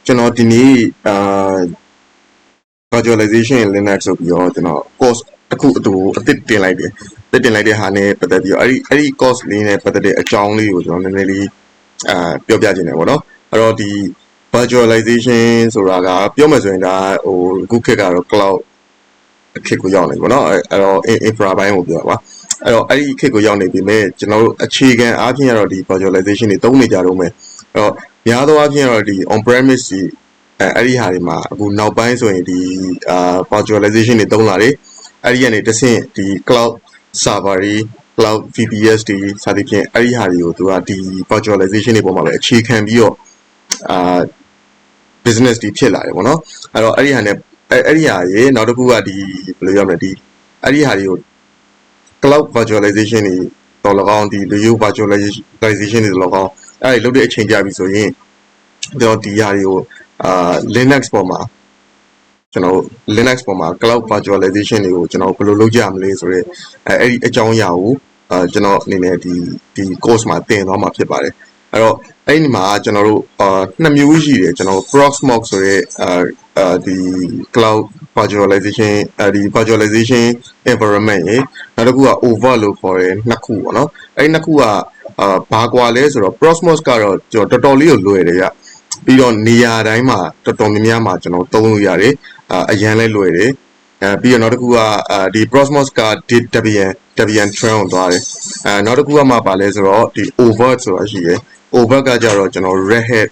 ကျွန်တော်ဒီနေ့virtualization in Linux ဆိုပြီးတော့ကျွန်တော် course တစ်ခုအသစ်တင်လိုက်တယ်တင်လိုက်တဲ့ဟာနဲ့ပတ်သက်ပြီးတော့အဲ့ဒီ course လေးနဲ့ပတ်သက်တဲ့အကြောင်းလေးကိုကျွန်တော်နည်းနည်းလေးပြောပြခြင်းတယ်ပေါ့နော်အဲ့တော့ဒီ virtualization ဆိုတာကပြောမယ်ဆိုရင်ဒါဟိုအခုခေတ်ကတော့ cloud ခေတ်ကိုရောက်နေပြီပေါ့နော်အဲ့တော့ infra ဘိုင်းကိုပြောပါအဲ့တော့အဲ့ဒီခေတ်ကိုရောက်နေပြီမဲ့ကျွန်တော်တို့အခြေခံအားဖြင့်ကတော့ဒီ virtualization တွေသုံးနေကြတော့မယ်အဲ့တော့များသောအားဖြင့်ကတော့ဒီ on premise ဒီအဲ့ဒီဟာတွေမှာအခုနောက်ပိုင်းဆိုရင်ဒီvirtualization တွေသုံးလာတယ်အဲ့ဒီကနေတစ်ဆင့်ဒီ cloud server တွေ cloud VPS တွေစသဖြင့်အဲ့ဒီဟာတွေကိုသူကဒီ virtualization တွေပေါ်မှာပဲအခြေခံပြီးတော့business တွေဖြစ်လာတယ်ပေါ့နော်အဲ့တော့အဲ့ဒီဟာနဲ့အဲ့ဒီဟာရေနောက်တစ်ခုကဒီဘယ်လိုရမလဲဒီအဲ့ဒီဟာတွေကို cloud virtualization တွေတော့၎င်းဒီ local virtualization တွေတော့၎င်းအဲ့ဒီလုပ်တဲ့အချိန်ကြာပြီဆိုရင်ကျွန်တော်ဒီဟာတွေကိုLinux ပေါ်မှာကျွန်တော် Linux ပေါ်မှာ cloud virtualization တွေကိုကျွန်တော်ဘယ်လိုလုပ်ကြမလဲဆိုတော့အဲ့ဒီအကြောင်းအရာကိုကျွန်တော်အနေနဲ့ဒီ course မှာသင်သွားမှာဖြစ်ပါတယ်အဲ့တော့အဲ့ဒီမှာကျွန်တော်တို့နှစ်မျိုးရှိတယ်ကျွန်တော် Proxmox ဆိုတဲ့ဒီ cloud virtualization ဒီ virtualization environment ရေနောက်တစ်ခုက over လို့ခေါ်တယ်နှစ်ခုပေါ့နော်အဲ့ဒီနှစ်ခုကဘာကွာလဲဆိုတော့ Proxmox ကတော့ကျွန်တော်တော်တော်လေးကိုလွယ်တယ်ဗျပြီးတော့နေရာတိုင်းမှာတော်တော်များများမှာကျွန်တော်သုံးလို့ရတယ်အရန်လဲလွယ်တယ်ပြီးတော့နောက်တစ်ခုကဒီ Proxmox က Debian trend ကိုသွားတယ်နောက်တစ်ခုကမှပါလဲဆိုတော့ဒီ over ဆိုတာရှိတယ်over ကကြတော့ကျွန်တော် Red Hat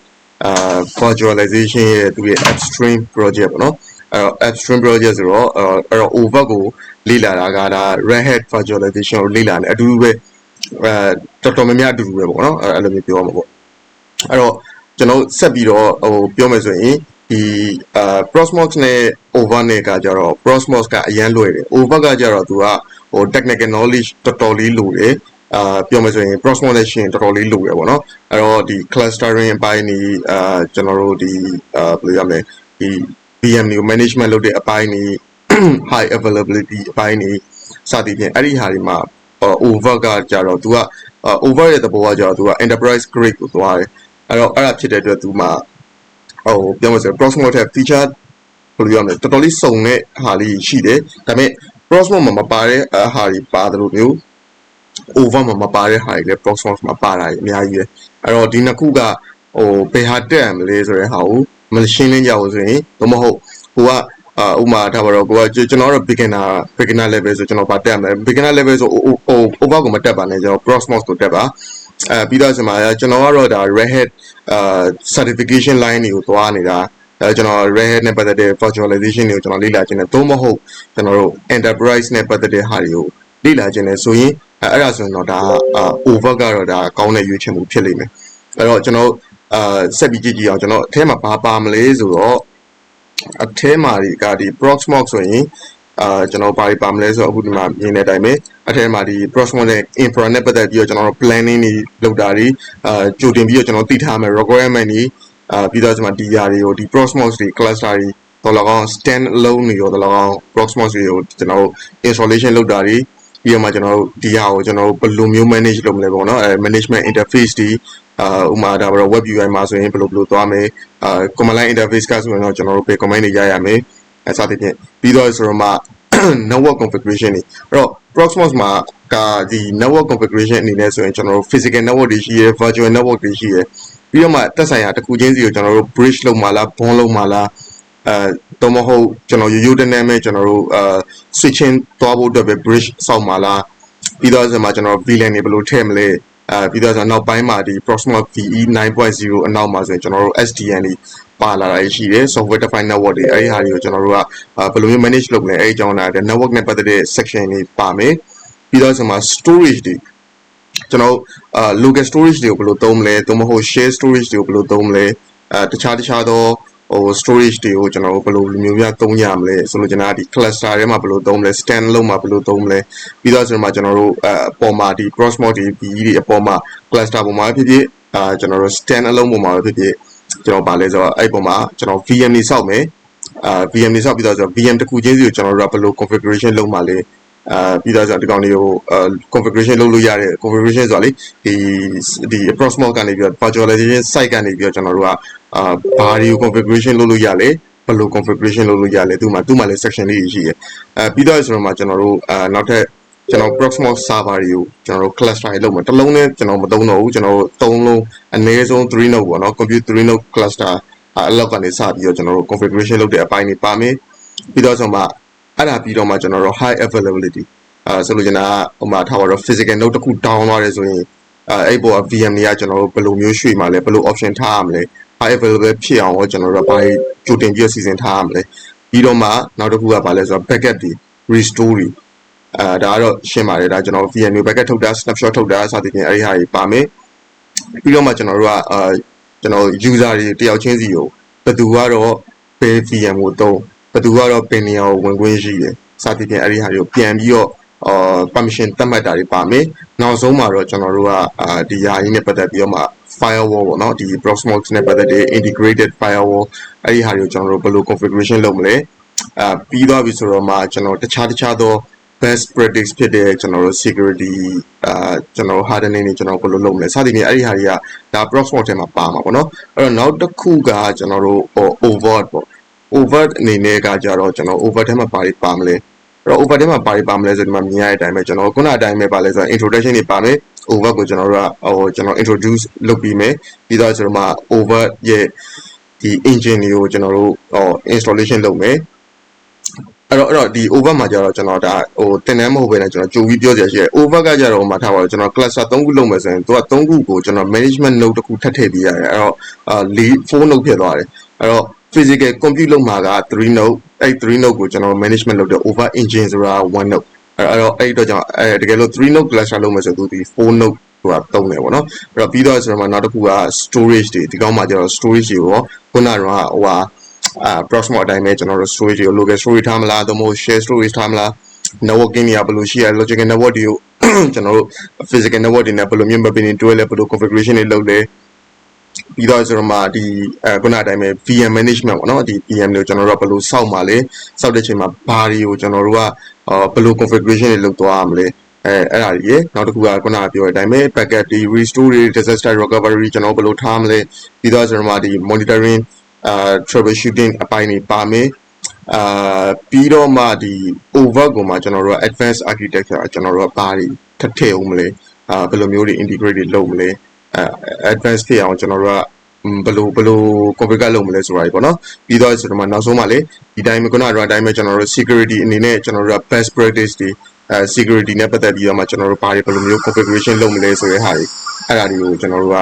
virtualization ရဲ့သူရဲ့ upstream project ပေါ့နော်upstream project ဆိုတော့အဲ့တော့ over ကိုလေ့လာတာကဒါ Red Hat virtualization ကိုလေ့လာတယ်အတူတူပဲတော်တော်များများအတူတူပဲပေါ့နော်အဲ့လိုမျိုးပြောမှာပေါ့အဲ့တော့ကျွန်တော်ဆက်ပြီးတော့ဟိုပြောမယ်ဆိုရင်ဒီ Proxmox နဲ့ over နဲ့ကကြတော့ Proxmox ကအရန်လွယ်တယ် over ကကြတော့သူကဟို technical knowledge တော်တော်လေးလိုတယ်ပြောမယ်ဆိုရင် Proxmox နဲ့ရှင်တော်တော်လေးလိုရပေါ့နော်အဲ့တော့ဒီ clustering အပိုင်းနေကျွန်တော်တို့ဒီဘယ်လိုရမလဲဒီ VM ကို management လုပ်တဲ့အပိုင်းနေ high availability အပိုင်းနေစသည်ဖြင့်အဲ့ဒီဟာတွေမှာover ကကြတော့သူက over ရဲ့သဘောကကြတော့သူက enterprise grade ကိုသွားတယ်အဲ့တော့အဲ့ဒါဖြစ်တဲ့အတွက်သူမှာဟိုပြောမယ်ဆိုရင် Proxmox ထက် feature ဘယ်လိုရမလဲတော်တော်လေးစုံတဲ့ဟာလေးရှိတယ်ဒါပေမဲ့ Proxmox မှာမပါတဲ့ဟာတွေပါတယ်လို့မျိုး over မှာမပါတဲ့ဟာတွေလည်း Proxmox မှာပါတာအများကြီးပဲအဲ့တော့ဒီနှစ်ခုကဟိုဘယ်ဟာတက်မလဲဆိုတဲ့ဟာကိုမရှင်းလင်းကြဘူးဆိုရင်တော့မဟုတ်ဟိုကဥမာထားပါတော့ကိုကကျွန်တော်တို့ beginner level ဆိုကျွန်တော်ဗာတက်မယ် beginner level ဆိုover ကိုမတက်ပါနဲ့ကျွန်တော် Proxmox ကိုတက်ပါပြီးတော့ကျွန်တော်ကတော့ဒါ Red Hat certification line တွေကိုသွားနေတာကျွန်တော် Red Hat နဲ့ပတ်သက်တဲ့ virtualization တွေကိုကျွန်တော်လေ့လာခြင်းနဲ့သို့မဟုတ်ကျွန်တော်တို့ enterprise နဲ့ပတ်သက်တဲ့ဟာတွေကိုလေ့လာခြင်းနဲ့ဆိုရင်အဲ့ဒါဆိုရင်တော့ဒါ over ကတော့ဒါကောင်းတဲ့ရွေးချယ်မှုဖြစ်လိမ့်မယ်အဲ့တော့ကျွန်တော်ဆက်ပြီးကြည့်အောင်ကျွန်တော်အထဲမှာဘာပါမလဲဆိုတော့အထဲမှာကဒီ Proxmox ဆိုရင်ကျွန်တော်ဘာပါမလဲဆိုတော့အခုဒီမှာမြင်တဲ့အတိုင်းပဲအထဲမှာဒီ Proxmox နဲ့ infra နဲ့ပတ်သက်ပြီးတော့ကျွန်တော်တို့ planning တွေလုပ်တာတွေကြိုတင်ပြီးတော့ကျွန်တော်သိထားမယ် requirement တွေပြီးတော့ကျွန်တော်ဒီຢာတွေကိုဒီ Proxmox တွေ cluster တွေတော့၎င်း stand alone တွေရောတော့၎င်း Proxmox တွေကိုကျွန်တော်တို့ installation လုပ်တာတွေပြီးတော့မှကျွန်တော်တို့ဒီဟာကိုကျွန်တော်တို့ဘယ်လိုမျိုး manage လုပ်မလဲပေါ့နော်management interface တွေဥမာဒါကတော့ web UI မှာဆိုရင်ဘယ်လိုသွားမယ်command line interface ကဆိုရင်တော့ကျွန်တော်တို့ဘယ် command တွေရရမယ်စသဖြင့်ပြီးတော့ဆိုတော့မှ network configuration တွေအဲ့တော့ Proxmox မှာကဒီ network configuration အနေနဲ့ဆိုရင်ကျွန်တော်တို့ physical network တွေရှိရယ် virtual network တွေရှိရယ်ပြီးတော့မှတက်ဆိုင်ရာတစ်ခုချင်းစီကိုကျွန်တော်တို့ bridge လုပ်မှာလား bond လုပ်မှာလားတော့မဟုတ်ကျွန်တော်ရိုးတနေမဲ့ကျွန်တော်တို့switching သွားဖို့အတွက်ပဲ bridge ဆောက်မှာလားပြီးတော့ဆိုမှကျွန်တော် VLAN တွေဘယ်လိုထည့်မလဲပြီးတော့ဆိုနောက်ပိုင်းမှာဒီ Proxmox VE 9.0 အနောက်မှာဆိုရင်ကျွန်တော်တို့ SDN တွေပါလာတာရှိတယ် software defined network တွေအဲဒီဟာတွေကိုကျွန်တော်တို့ကဘယ်လိုမျိုး manage လုပ်မလဲအဲဒီအကြောင်းနဲ့ network နဲ့ပတ်သက်တဲ့ section တွေပါမယ်ပြီးတော့ဆိုမှ storage တွေကျွန်တော်local storage တွေကိုဘယ်လိုသုံးမလဲသို့မဟုတ် share storage တွေကိုဘယ်လိုသုံးမလဲတခြားသောဟို storage တွေကိုကျွန်တော်တို့ဘယ်လိုမျိုးများသုံးရမလဲဆိုလို့ကျွန်တော်ဒီ cluster ထဲမှာဘယ်လိုသုံးမလဲ stand alone မှာဘယ်လိုသုံးမလဲပြီးတော့ဆိုမှကျွန်တော်တို့အပေါ်မှာဒီ Proxmox တွေ VE တွေအပေါ်မှာ cluster ပေါ်မှာဖြစ်ဖြစ်ကျွန်တော်တို့ stand alone ပေါ်မှာဖြစ်ဖြစ်ကျွန်တော်ဗာလဲဆိုတော့အဲ့ပေါ်မှာကျွန်တော် VM တွေစောက်မယ်VM တွေစောက်ပြီးတော့ဆိုတော့ VM တစ်ခုချင်းစီကိုကျွန်တော်တို့ကဘယ်လို configuration လုပ်မှာလဲ ပြီးတော့ဒီကောင်လေးကိုconfiguration လုပ်လို့ရတယ် configuration ဆိုတာလေဒီ Proxmox ကနေပြီးတော့ virtualization site ကနေပြီးတော့ကျွန်တော်တို့ကဘာတွေကို configuration လုပ်လို့ရလဲဘယ်လို configuration လုပ်လို့ရလဲသူ့မှာလည်း section လေးရှိတယ်ပြီးတော့ဆိုတော့မှကျွန်တော်တို့နောက်ထပ်ကျွန်တော် Proxmox server တွေကိုကျွန်တော်တို့ cluster တွေလုပ်မှာတစ်လုံးနဲ့ကျွန်တော်မသုံးတော့ဘူးကျွန်တော်တို့3လုံးအနည်းဆုံး3 node ပေါ့နော် compute 3 node cluster အလောက်ကနေစပြီးတော့ကျွန်တော်တို့ configuration လုပ်တဲ့အပိုင်းတွေပါမယ်ပြီးတော့ဆိုမှအဲ့ဒါပြီးတော့မှကျွန်တော်တို့ high availability ဆိုလို့ကျွန်တော်ဟိုမှာထားပါတော့ physical node တစ်ခု down သွားတယ်ဆိုရင်အဲ့ပေါ် VM တွေကကျွန်တော်တို့ဘယ်လိုမျိုးရွှေ့မှာလဲဘယ်လို option ထားရမလဲ high available ဖြစ်အောင်ကျွန်တော်တို့ဘာကြိုတင်ပြီးစီစဉ်ထားရမလဲပြီးတော့မှနောက်တစ်ခုကဘာလဲဆိုတော့ backup တွေ restore တွေဒါကတော့ရှင်းပါတယ်ဒါကျွန်တော် VM တွေ backup ထုတ်တာ snapshot ထုတ်တာစသဖြင့်အဲ့ဒီဟာတွေပါမယ်ပြီးတော့မှကျွန်တော်တို့ကကျွန်တော် user တွေတယောက်ချင်းစီကိုဘယ်သူကတော့ဘယ် VM ကိုသုံးဘယ်သူကတော့ဘယ်နေရာကိုဝင်ခွင့်ရှိတယ်စသဖြင့်အဲ့ဒီဟာတွေကိုပြန်ပြီးတော့permission သတ်မှတ်တာတွေပါမယ်နောက်ဆုံးမှာတော့ကျွန်တော်တို့ကဒီယာရင်းနဲ့ပတ်သက်ပြီးတော့မှ firewall ပေါ့နော်ဒီ Proxmox နဲ့ပတ်သက်တဲ့ integrated firewall အဲ့ဒီဟာတွေကိုကျွန်တော်တို့ဘယ်လို configuration လုပ်မလဲပြီးသွားပြီဆိုတော့မှကျွန်တော်တခြားသော best practice ဖြစ်တဲ့ကျွန်တော်တို့ security ကျွန်တော် hardening တွေကျွန်တော်ဘယ်လိုလုပ်မလဲစသဖြင့်အဲ့ဒီဟာတွေကဒါ Proxmox ထဲမှာပါမှာပေါ့နော်အဲ့တော့နောက်တစ်ခုကကျွန်တော်တို့ overt ပေါ့ overt အနေနဲ့ကကြတော့ကျွန်တော် overt ထဲမှာပါမလဲအဲ့တော့ over ထဲမှာပါမလဲဆိုဒီမှာမြင်ရတဲ့အတိုင်းပဲကျွန်တော်ခုနအတိုင်းပဲပါလဲဆိုတော့ introduction တွေပါမယ် over ကိုကျွန်တော်တို့ကကျွန်တော် introduce လုပ်ပြီးမယ်ပြီးတော့ဆိုတော့မှ over ရဲ့ဒီ engine တွေကိုကျွန်တော်တို့installation လုပ်မယ်အဲ့တော့ဒီ over မှာကျတော့ကျွန်တော်ဒါတင်တန်းမဟုတ်ဘဲနဲ့ကျွန်တော်ကြိုပြီးပြောစရာရှိတယ် over ကကြတော့မှထားပါတော့ကျွန်တော် cluster 3ခုလုပ်မယ်ဆိုရင်သူက3ခုကိုကျွန်တော် management node တစ်ခုထပ်ထည့်ပေးရတယ်အဲ့တော့4 node ဖြစ်သွားတယ်အဲ့တော့physical compute လုပ်မှာက3 node အဲ့3 node ကိုကျွန်တော် management လုပ်တဲ့ over engine ဆိုတာ1 node အဲ့တော့အဲ့တော့ကျွန်တော်တကယ်လို့3 node cluster လုပ်မယ်ဆိုသူဒီ4 node ဟိုကသုံးတယ်ပေါ့နော်အဲ့တော့ပြီးတော့ဆိုတော့နောက်တစ်ခုက storage တွေဒီကောင်းမှာကျတော့ storage တွေရောခုနကတော့ဟိုဟာProxmox အတိုင်းပဲကျွန်တော်တို့ storage တွေကို local storage ထားမလားသို့မဟုတ် share storage ထားမလား networking တွေကဘယ်လိုရှိရလဲ logical network တွေကိုကျွန်တော်တို့ physical network တွေနဲ့ဘယ်လိုမျိုး mapping တွေတွဲလဲဘယ်လို configuration တွေလုပ်လဲပြီးတော့ဆိုတော့မှဒီခုနအတိုင်းပဲ VM management ပေါ့နော်ဒီ VM တွေကိုကျွန်တော်တို့ကဘယ်လိုစောင့်မှာလဲစောင့်တဲ့ချိန်မှာဘာတွေကိုကျွန်တော်တို့ကဘယ်လို configuration တွေလုပ်သွားရမလဲအဲ့ဒါကြီးရနောက်တစ်ခုကခုနကပြောတဲ့အတိုင်းပဲ backup တွေ restore တွေ disaster recovery ကျွန်တော်ဘယ်လိုထားမလဲပြီးတော့ဆိုတော့မှဒီ monitoring troubleshooting အပိုင်းတွေပါမယ်ပြီးတော့မှဒီ over ကိုမှကျွန်တော်တို့က advanced architecture ကျွန်တော်တို့ကဘာတွေထပ်ထည့်အောင်မလဲဘယ်လိုမျိုးတွေ integrate တွေလုပ်မလဲadvance ဖြစ်အောင်ကျွန်တော်တို့ကဘယ်လို configure လုပ်မလဲဆိုတာပေါ့နော်ပြီးတော့ဆိုတော့မှနောက်ဆုံးမှလေဒီတိုင်းပဲခုနကအတိုင်းပဲကျွန်တော်တို့ security အနေနဲ့ကျွန်တော်တို့က best practice တွေsecurity နဲ့ပတ်သက်ပြီးတော့မှကျွန်တော်တို့ဘာတွေဘယ်လိုမျိုး configuration လုပ်မလဲဆိုတဲ့ဟာတွေအဲ့ဒါတွေကိုကျွန်တော်တို့က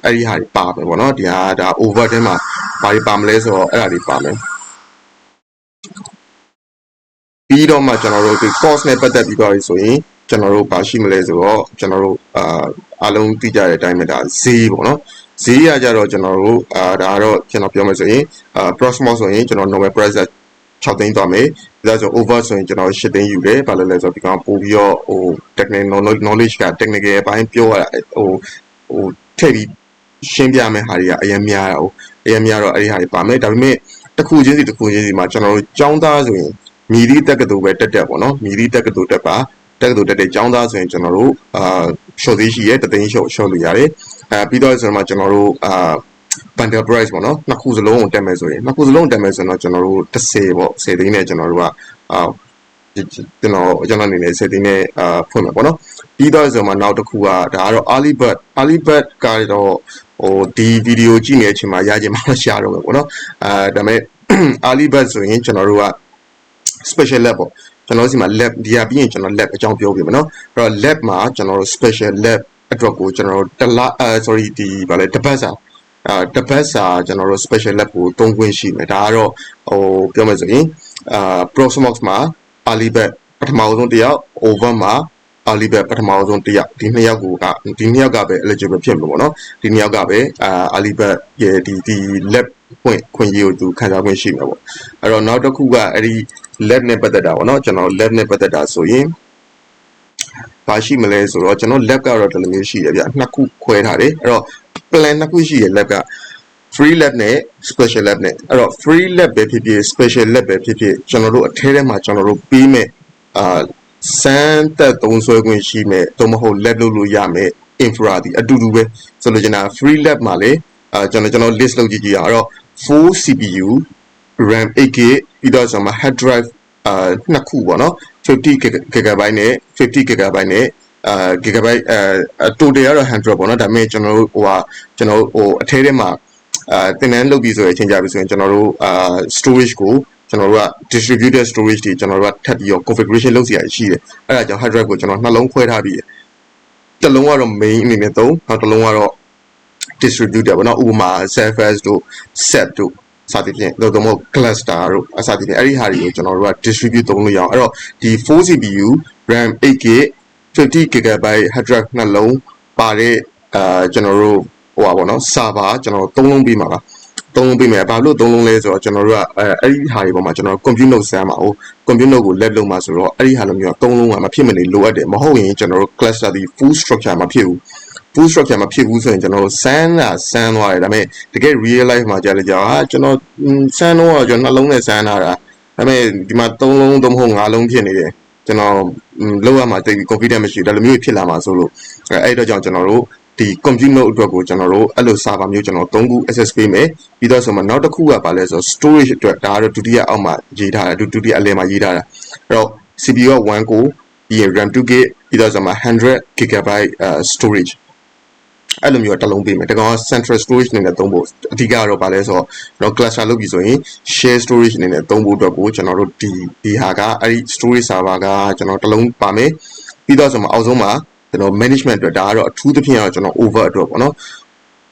အဲ့ဒီဟာတွေပါမယ်ပေါ့နော်ဒီဟာဒါ over ထဲမှာဘာတွေပါမလဲဆိုတော့အဲ့ဒါတွေပါမယ်ပြီးတော့မှကျွန်တော်တို့ဒီ course နဲ့ပတ်သက်ပြီးတော့ဆိုရင်ကျွန်တော်တို့ဘာရှိမလဲဆိုတော့ကျွန်တော်တို့အားလုံးသိကြတဲ့အတိုင်းပဲဒါဈေးပေါ့နော်ဈေးရကြတော့ကျွန်တော်တို့ဒါကတော့ကျွန်တော်ပြောမယ်ဆိုရင်Proxmox ဆိုရင်ကျွန်တော် normal price 6သိန်းသွားမယ်ဒါဆို over ဆိုရင်ကျွန်တော်8သိန်းယူတယ်ဘာလို့လဲဆိုတော့ဒီကောင်ပို့ပြီးတော့ဟို technical knowledge က technical အပိုင်းပြောရတာဟိုထည့်ပြီးရှင်းပြမယ်ဟာတွေကအရင်များတာဟိုအရင်များတော့အဲ့ဒီဟာတွေပါမယ်ဒါပေမဲ့တစ်ခုချင်းစီမှာကျွန်တော်တို့ចောင်းသားဆိုရင်မြည်သည့်တက္ကသိုလ်ပဲတက်ပေါ့နော်မြည်သည့်တက္ကသိုလ်တက်ပါတက္ကသိုလ်တက်တဲ့ចောင်းသားဆိုရင်ကျွန်တော်တို့ရှော့သေးရှိရဲတသိန်းရှော့လို့ရတယ်ပြီးတော့ဆိုတော့မှကျွန်တော်တို့bundle price ပေါ့နော်နှစ်ခုစလုံးကိုတက်မယ်ဆိုရင်နှစ်ခုစလုံးတက်မယ်ဆိုတော့ကျွန်တော်တို့10ပေါ့10သိန်းနဲ့ကျွန်တော်တို့ကကျွန်တော်အနေနဲ့10သိန်းနဲ့ဖွင့်မယ်ပေါ့နော်ပြီးတော့ဆိုမှနောက်တစ်ခုကဒါကတော့ early bird ကတော့ဟိုဒီဗီဒီယိုကြည့်နေတဲ့အချိန်မှာရကြမှာရှာတော့မယ်ပေါ့နော်ဒါပေမဲ့ early bird ဆိုရင်ကျွန်တော်တို့က special lab ပေါ့ကျွန်တော်စီမှာ lab ဒီဟာပြီးရင်ကျွန်တော် lab အကြောင်းပြောပြမယ်နော်အဲ့တော့ lab မှာကျွန်တော်တို့ special lab အတွက်ကိုကျွန်တော်တို့sorry ဒီဗာလဲတပတ်စာကျွန်တော်တို့ special lab ကိုသုံးခွင့်ရှိမယ်ဒါကတော့ဟိုပြောမယ်ဆိုရင်Proxmox မှာ early bird ပထမဆုံးတစ်ယောက် over မှာ early bird ပထမဆုံးတစ်ယောက်ဒီနှစ်ယောက်ကပဲ eligible ဖြစ်မှာပေါ့နော်ဒီနှစ်ယောက်ကပဲ early bird ရဲ့ဒီ lab ခွင့်ရေးကိုသူခံစားခွင့်ရှိမှာပေါ့အဲ့တော့နောက်တစ်ခုကအဲ့ဒီ lab နဲ့ပတ်သက်တာပေါ့နော်ကျွန်တော် lab နဲ့ပတ်သက်တာဆိုရင်ဘာရှိမလဲဆိုတော့ကျွန်တော် lab ကတော့ဒီလိုမျိုးရှိတယ်ဗျနှစ်ခုခွဲထားတယ်အဲ့တော့ plan နှစ်ခုရှိတယ် lab က free lab နဲ့ special lab နဲ့အဲ့တော့ free lab ပဲဖြစ်ဖြစ် special lab ပဲဖြစ်ဖြစ်ကျွန်တော်တို့အထဲထဲမှာကျွန်တော်တို့ပေးမဲ့ စမ်းသက်သုံးစွဲခွင့်ရှိမဲ့သို့မဟုတ် lab လုပ်လို့ရမဲ့ infra ဒီအတူတူပဲဆိုလို့ကျွန်တော် free lab မှာလေကျွန်တော် list လုပ်ကြည့်အောင်အဲ့တော့ 4 CPU RAM 8GB ပြီးတော့ဆိုမှ hard drive နှစ်ခုပေါ့နော်50GB နဲ့50GB နဲ့ gigabyte total ကတော့100ပေါ့နော်ဒါပေမဲ့ကျွန်တော်တို့အထဲထဲမှာသင်တန်းလုပ်ပြီးဆိုရင်အချိန်ကြာပြီဆိုရင်ကျွန်တော်တို့storage ကိုကျွန်တော်တို့က distributed storage တွေကျွန်တော်တို့ကထပ်ပြီးတော့ configuration လုပ်စီရရှိတယ်အဲ့ဒါကြောင့် hard drive ကိုကျွန်တော်နှလုံးခွဲထားပြီးတစ်လုံးကတော့ main အနေနဲ့သုံးနောက်တစ်လုံးကတော့ distributed ပေါ့နော်ဥပမာ Cephas တို့ set တို့စသဖြင့်သို့မဟုတ် cluster တို့အစသဖြင့်အဲ့ဒီဟာတွေကိုကျွန်တော်တို့က distribute သုံးလို့ရအောင်အဲ့တော့ဒီ 4 CPU RAM 8GB 50GB hard drive နှလုံးပါတဲ့ကျွန်တော်တို့ဟိုပါပေါ့နော် server ကျွန်တော်သုံးလုံးပြီးမှာပါသုံးလုံးပြီးမယ်ဘာလို့သုံးလုံးလဲဆိုတော့ကျွန်တော်တို့ကအဲ့ဒီဟာတွေပေါ်မှာကျွန်တော် compute node ဆန်းမှာဟို compute node ကို lab လုပ်မှာဆိုတော့အဲ့ဒီဟာလိုမျိုးသုံးလုံးကမဖြစ်မနေလိုအပ်တယ်မဟုတ်ရင်ကျွန်တော်တို့ cluster ဒီ full structure မဖြစ်ဘူးfull structure မဖြစ်ဘူးဆိုရင်ကျွန်တော်ဆန်းသွားတယ်ဒါပေမဲ့တကယ် real life မှာကြာလေကြာကျွန်တော်ဆန်းတော့ကျွန်တော်နှလုံးနဲ့ဆန်းလာတာဒါပေမဲ့ဒီမှာ3လုံး3မဟုတ်5လုံးဖြစ်နေတယ်ကျွန်တော်လောက်ရမှာတိတ်ပြီး confident မရှိဘူးဒါလိုမျိုးဖြစ်လာမှာဆိုလို့အဲ့တော့ကြောင့်ကျွန်တော်တို့ဒီ compute node အတွက်ကိုကျွန်တော်တို့အဲ့လို server မျိုးကျွန်တော်3ခု access ပေးမယ်ပြီးတော့ဆိုမှနောက်တစ်ခုကပါလဲဆို storage အတွက်ဒါကတော့ဒုတိယအောက်မှာရေးထားတာဒုတိယအလယ်မှာရေးထားတာအဲ့တော့ CPU က1ကိုပြီးရင် RAM 2GB ပြီးတော့ဆိုမှ 100GB storage အဲ့လိုမျိုးတစ်လုံးပေးမယ်ဒါကောင်က central storage အနေနဲ့သုံးဖို့အဓိကတော့ဗာလဲဆိုတော့ကျွန်တော် cluster လုပ်ပြီဆိုရင် share storage အနေနဲ့သုံးဖို့အတွက်ကိုကျွန်တော်တို့ဒီဟာကအဲ့ဒီ storage server ကကျွန်တော်တစ်လုံးပါမယ်ပြီးတော့ဆိုမှအောက်ဆုံးမှာကျွန်တော် management အတွက်ဒါကတော့အထူးသဖြင့်တော့ကျွန်တော် over အတွက်ပေါ့နော